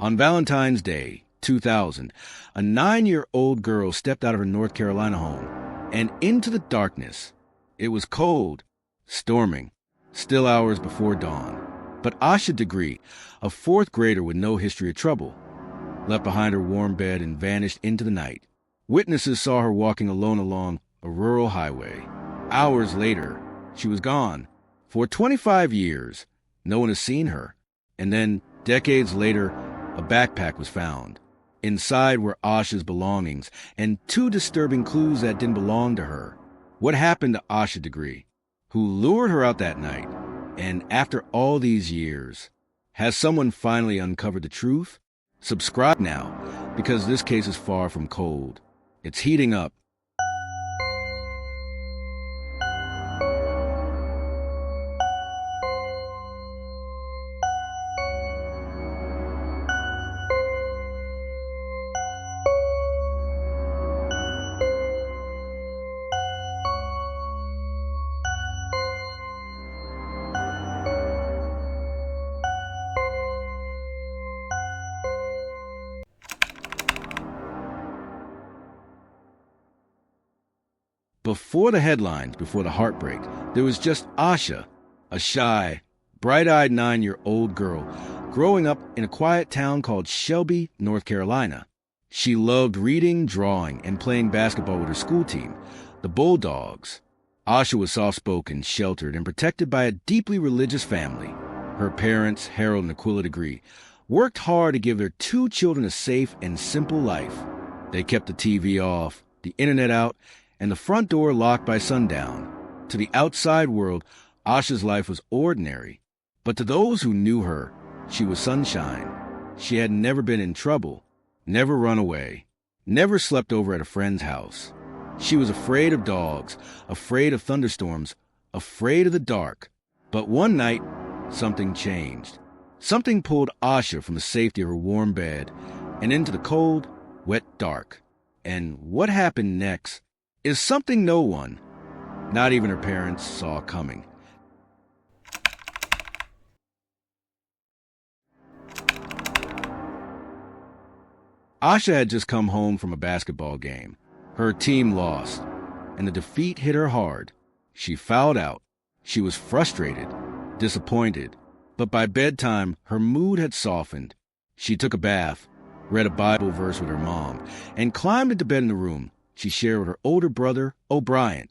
On Valentine's Day, 2000, a 9-year-old girl stepped out of her North Carolina home and into the darkness. It was cold, storming, still hours before dawn. But Asha Degree, a fourth grader with no history of trouble, left behind her warm bed and vanished into the night. Witnesses saw her walking alone along a rural highway. Hours later, she was gone. For 25 years, no one has seen her. And then, decades later, a backpack was found. Inside were Asha's belongings and 2 disturbing clues that didn't belong to her. What happened to Asha Degree? Who lured her out that night? And after all these years, has someone finally uncovered the truth? Subscribe now, because this case is far from cold. It's heating up. Before the headlines, before the heartbreak, there was just Asha, a shy, bright-eyed 9-year-old girl growing up in a quiet town called Shelby, North Carolina. She loved reading, drawing, and playing basketball with her school team, the Bulldogs. Asha was soft-spoken, sheltered, and protected by a deeply religious family. Her parents, Harold and Aquila Degree, worked hard to give their 2 children a safe and simple life. They kept the TV off, the internet out, and the front door locked by sundown. To the outside world, Asha's life was ordinary. But to those who knew her, she was sunshine. She had never been in trouble, never run away, never slept over at a friend's house. She was afraid of dogs, afraid of thunderstorms, afraid of the dark. But one night, something changed. Something pulled Asha from the safety of her warm bed and into the cold, wet dark. And what happened next is something no one, not even her parents, saw coming. Asha had just come home from a basketball game. Her team lost, and the defeat hit her hard. She fouled out. She was frustrated, disappointed. But by bedtime, her mood had softened. She took a bath, read a Bible verse with her mom, and climbed into bed in the room she shared with her older brother, O'Brien.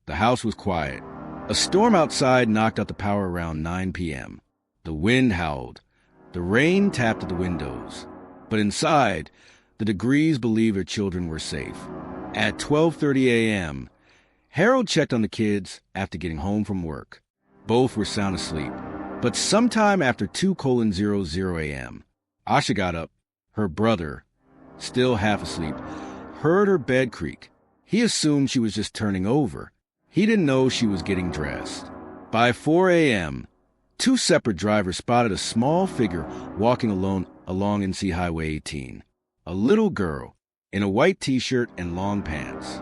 The house was quiet. A storm outside knocked out the power around 9 p.m. The wind howled. The rain tapped at the windows. But inside, the Degrees believed their children were safe. At 12:30 a.m., Harold checked on the kids after getting home from work. Both were sound asleep. But sometime after 2:00 a.m., Asha got up. Her brother, still half asleep, heard her bed creak. He assumed she was just turning over. He didn't know she was getting dressed. By 4 a.m., 2 separate drivers spotted a small figure walking alone along NC Highway 18. A little girl in a white t-shirt and long pants.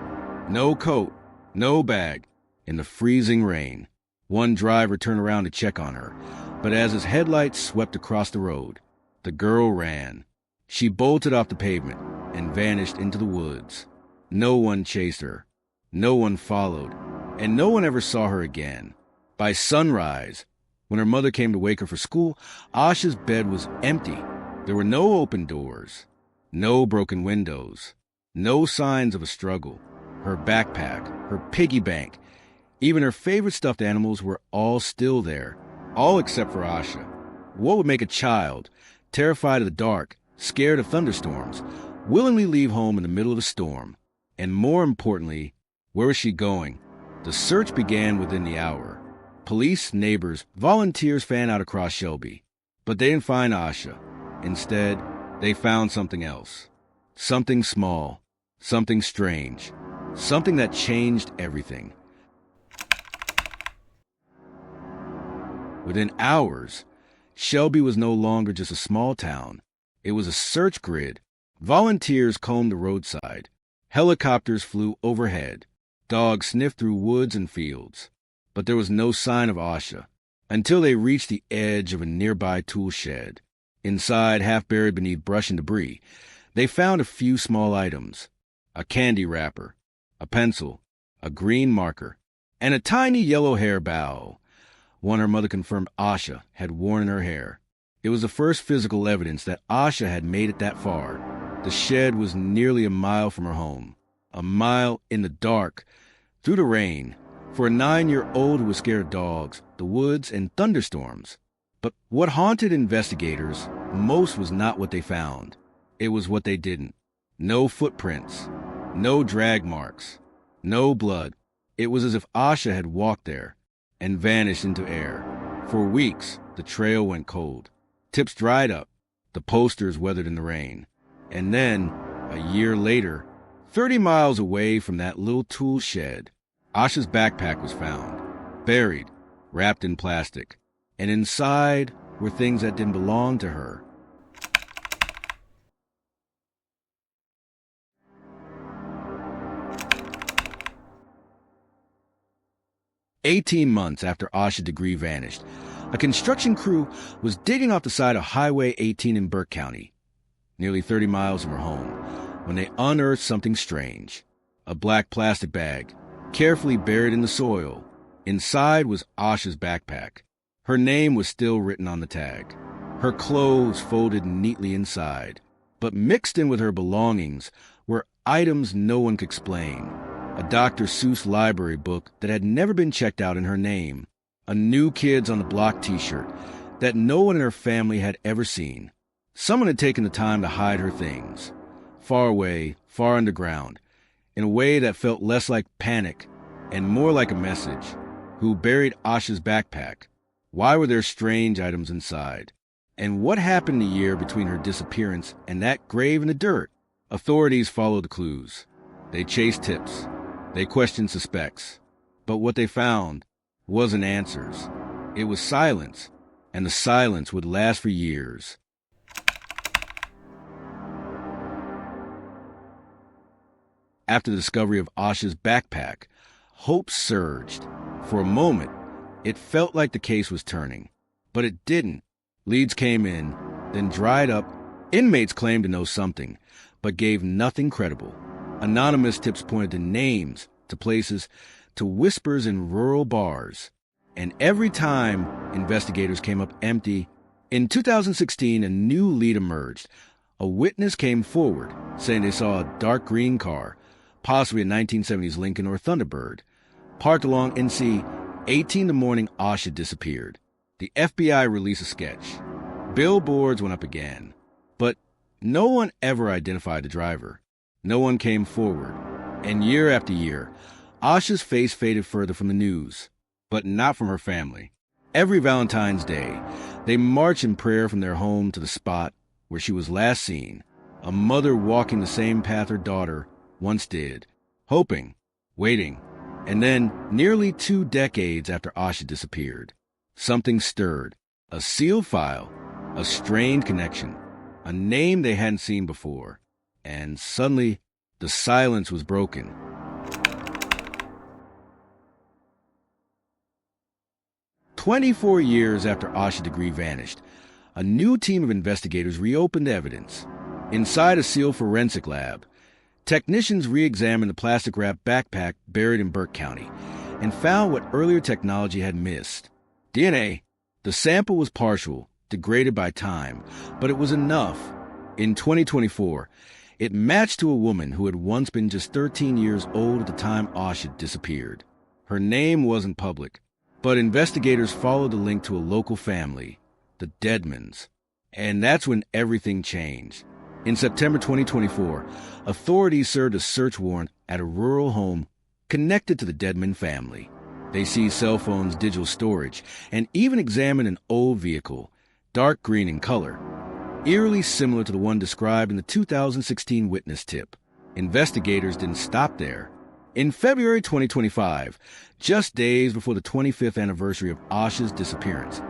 No coat, no bag, in the freezing rain. One driver turned around to check on her, but as his headlights swept across the road, the girl ran. She bolted off the pavement and vanished into the woods. No one chased her. No one followed. And no one ever saw her again. By sunrise, when her mother came to wake her for school, Asha's bed was empty. There were no open doors, no broken windows, no signs of a struggle. Her backpack, her piggy bank, even her favorite stuffed animals were all still there, all except for Asha. What would make a child, terrified of the dark, scared of thunderstorms, willingly leave home in the middle of a storm? And more importantly, where was she going? The search began within the hour. Police, neighbors, volunteers fanned out across Shelby. But they didn't find Asha. Instead, they found something else. Something small. Something strange. Something that changed everything. Within hours, Shelby was no longer just a small town. It was a search grid. Volunteers combed the roadside. Helicopters flew overhead. Dogs sniffed through woods and fields. But there was no sign of Asha until they reached the edge of a nearby tool shed. Inside, half buried beneath brush and debris, they found a few small items: a candy wrapper, a pencil, a green marker, and a tiny yellow hair bow, one her mother confirmed Asha had worn in her hair. It was the first physical evidence that Asha had made it that far. The shed was nearly a mile from her home. A mile in the dark, through the rain, for a 9-year-old who was scared of dogs, the woods, and thunderstorms. But what haunted investigators most was not what they found. It was what they didn't. No footprints, no drag marks, no blood. It was as if Asha had walked there and vanished into air. For weeks, the trail went cold. Tips dried up, the posters weathered in the rain. And then, a year later, 30 miles away from that little tool shed, Asha's backpack was found, buried, wrapped in plastic. And inside were things that didn't belong to her. "18 months after Asha Degree vanished, a construction crew was digging off the side of Highway 18 in Burke County, nearly 30 miles from her home, when they unearthed something strange. A black plastic bag, carefully buried in the soil. Inside was Asha's backpack. Her name was still written on the tag. Her clothes folded neatly inside. But mixed in with her belongings were items no one could explain. A Dr. Seuss library book that had never been checked out in her name. A New Kids on the Block t-shirt that no one in her family had ever seen. Someone had taken the time to hide her things. Far away, far underground, in a way that felt less like panic and more like a message. Who buried Asha's backpack? Why were there strange items inside? And what happened the year between her disappearance and that grave in the dirt? Authorities followed the clues. They chased tips. They questioned suspects. But what they found wasn't answers. It was silence, and the silence would last for years. After the discovery of Asha's backpack, hope surged. For a moment, it felt like the case was turning. But it didn't. Leads came in, then dried up. Inmates claimed to know something, but gave nothing credible. Anonymous tips pointed to names, to places, to whispers in rural bars. And every time, investigators came up empty. In 2016, a new lead emerged. A witness came forward, saying they saw a dark green car, possibly a 1970s Lincoln or Thunderbird, parked along NC 18 the morning Asha disappeared. The FBI released a sketch. Billboards went up again. But no one ever identified the driver. No one came forward. And year after year, Asha's face faded further from the news, but not from her family. Every Valentine's Day, they march in prayer from their home to the spot where she was last seen, a mother walking the same path her daughter once did, hoping, waiting, and then, nearly 2 decades after Asha disappeared, something stirred. A sealed file, a strained connection, a name they hadn't seen before, and suddenly, the silence was broken. "24 years after Asha Degree vanished, a new team of investigators reopened evidence. Inside a sealed forensic lab, technicians re-examined the plastic-wrapped backpack buried in Burke County and found what earlier technology had missed. DNA. The sample was partial, degraded by time, but it was enough. In 2024, it matched to a woman who had once been just 13 years old at the time Asha disappeared. Her name wasn't public, but investigators followed the link to a local family, the Deadmans. And that's when everything changed. In September 2024, authorities served a search warrant at a rural home connected to the Deadman family. They seized cell phones, digital storage, and even examined an old vehicle, dark green in color, eerily similar to the one described in the 2016 witness tip. Investigators didn't stop there. In February 2025, just days before the 25th anniversary of Asha's disappearance,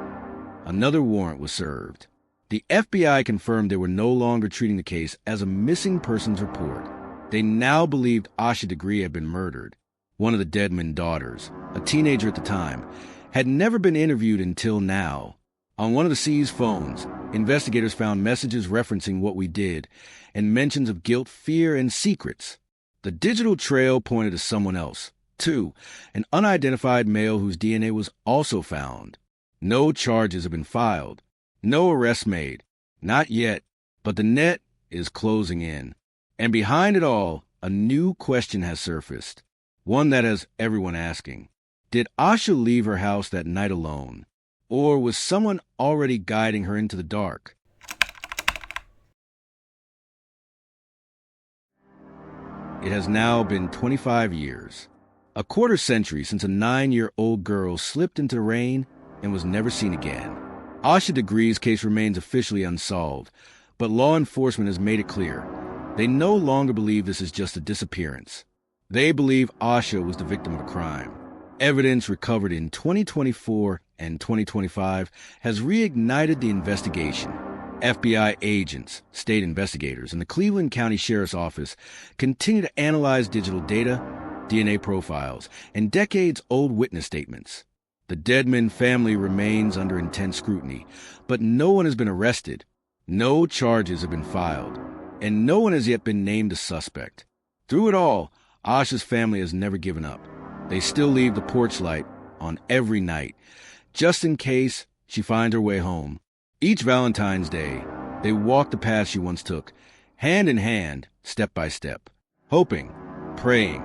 another warrant was served. The FBI confirmed they were no longer treating the case as a missing persons report. They now believed Asha Degree had been murdered. One of the Deadman daughters, a teenager at the time, had never been interviewed until now. On one of the seized phones, Investigators found messages referencing what we did and mentions of guilt, fear, and secrets. The digital trail pointed to someone else. 2. An unidentified male whose DNA was also found. No charges have been filed. No arrests made. Not yet, but the net is closing in. And behind it all, a new question has surfaced. One that has everyone asking. Did Asha leave her house that night alone? Or was someone already guiding her into the dark? It has now been 25 years. A quarter century since a 9-year-old girl slipped into the rain and was never seen again. Asha Degree's case remains officially unsolved, but law enforcement has made it clear. They no longer believe this is just a disappearance. They believe Asha was the victim of a crime. Evidence recovered in 2024 and 2025 has reignited the investigation. FBI agents, state investigators, and the Cleveland County Sheriff's Office continue to analyze digital data, DNA profiles, and decades-old witness statements. The Deadman family remains under intense scrutiny, but no one has been arrested, no charges have been filed, and no one has yet been named a suspect. Through it all, Asha's family has never given up. They still leave the porch light on every night, just in case she finds her way home. Each Valentine's Day, they walk the path she once took, hand in hand, step by step, hoping, praying,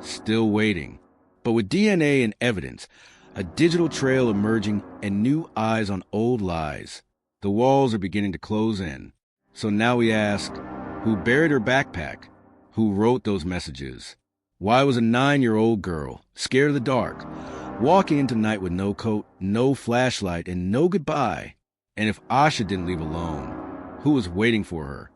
still waiting. But with DNA and evidence, a digital trail emerging, and new eyes on old lies, the walls are beginning to close in. So now we ask, who buried her backpack? Who wrote those messages? Why was a 9-year-old girl, scared of the dark, walking into night with no coat, no flashlight, and no goodbye? And if Asha didn't leave alone, who was waiting for her?